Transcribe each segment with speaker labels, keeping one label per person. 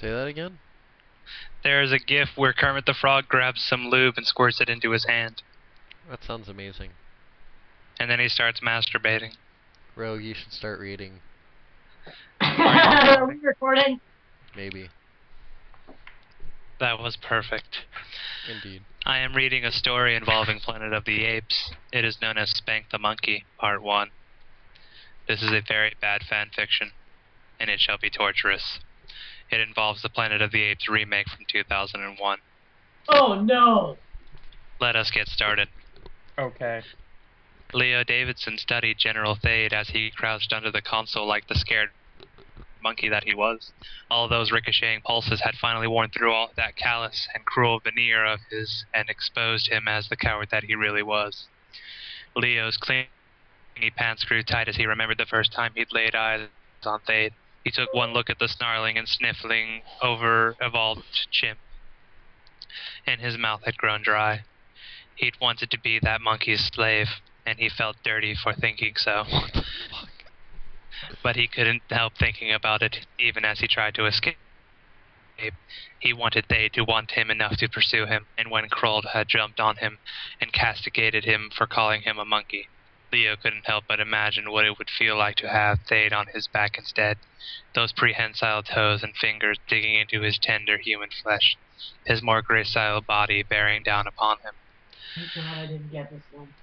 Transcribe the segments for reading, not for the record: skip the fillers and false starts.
Speaker 1: Say that again?
Speaker 2: There is a gif where Kermit the Frog grabs some lube and squirts it into his hand.
Speaker 1: That sounds amazing.
Speaker 2: And then he starts masturbating.
Speaker 1: Rogue, you should start reading.
Speaker 3: Are we recording?
Speaker 1: Maybe.
Speaker 2: That was perfect.
Speaker 1: Indeed.
Speaker 2: I am reading a story involving Planet of the Apes. It is known as Spank the Monkey, Part 1. This is a very bad fan fiction, and it shall be torturous. It involves the Planet of the Apes remake from 2001.
Speaker 3: Oh no!
Speaker 2: Let us get started.
Speaker 4: Okay.
Speaker 2: Leo Davidson studied General Thade as he crouched under the console like the scared monkey that he was. All those ricocheting pulses had finally worn through all that callous and cruel veneer of his and exposed him as the coward that he really was. Leo's clingy pants grew tight as he remembered the first time he'd laid eyes on Thade. He took one look at the snarling and sniffling, over-evolved chimp, and his mouth had grown dry. He'd wanted to be that monkey's slave, and he felt dirty for thinking so.
Speaker 1: What the fuck?
Speaker 2: But he couldn't help thinking about it, even as he tried to escape. He wanted they to want him enough to pursue him, and when Kroll had jumped on him and castigated him for calling him a monkey, Leo couldn't help but imagine what it would feel like to have Thade on his back instead, those prehensile toes and fingers digging into his tender human flesh, his more gracile body bearing down upon him.
Speaker 3: Thank God I didn't get this one.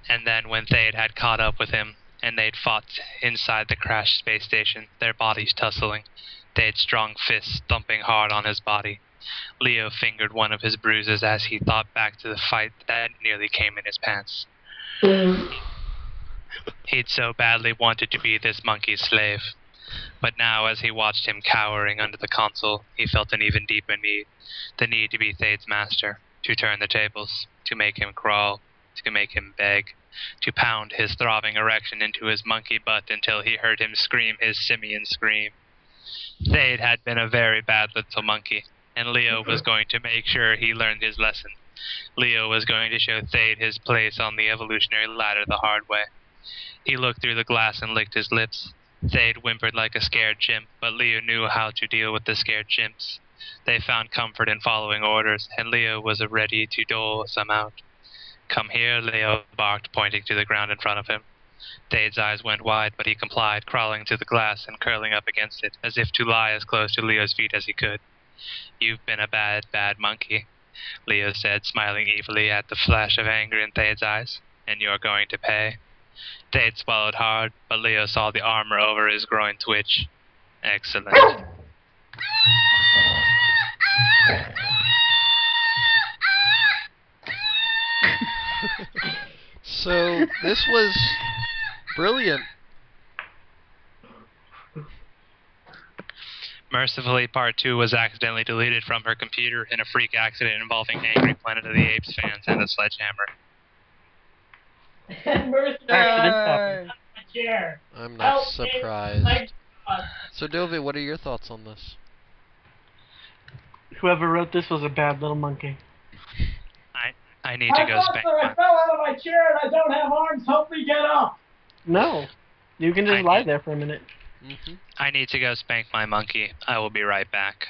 Speaker 2: And then when Thade had caught up with him, and they'd fought inside the crashed space station, their bodies tussling, Thade's strong fists thumping hard on his body, Leo fingered one of his bruises as he thought back to the fight that nearly came in his pants. He'd so badly wanted to be this monkey's slave. But now, as he watched him cowering under the console, he felt an even deeper need. The need to be Thade's master, to turn the tables, to make him crawl, to make him beg, to pound his throbbing erection into his monkey butt until he heard him scream his simian scream. Thade had been a very bad little monkey, and Leo was going to make sure he learned his lesson. Leo was going to show Thade his place on the evolutionary ladder the hard way. He looked through the glass and licked his lips. Thade whimpered like a scared chimp, but Leo knew how to deal with the scared chimps. They found comfort in following orders, and Leo was ready to dole some out. "Come here," Leo barked, pointing to the ground in front of him. Thade's eyes went wide, but he complied, crawling to the glass and curling up against it, as if to lie as close to Leo's feet as he could. "You've been a bad, bad monkey," Leo said, smiling evilly at the flash of anger in Thade's eyes, "and you're going to pay." Thade swallowed hard, but Leo saw the armor over his groin twitch. "Excellent."
Speaker 1: So, this was brilliant.
Speaker 2: Mercifully, Part 2 was accidentally deleted from her computer in a freak accident involving angry Planet of the Apes fans and a sledgehammer.
Speaker 3: Mercy, chair.
Speaker 1: I'm not
Speaker 3: Help me.
Speaker 1: surprised.
Speaker 3: My God.
Speaker 1: So, Dove, what are your thoughts on this?
Speaker 4: Whoever wrote this was a bad little monkey.
Speaker 2: I need to go spank
Speaker 3: I fell out of my chair and I don't have arms. Help me get up.
Speaker 4: No. You can just lie there for a minute.
Speaker 1: Mm-hmm.
Speaker 2: I need to go spank my monkey. I will be right back.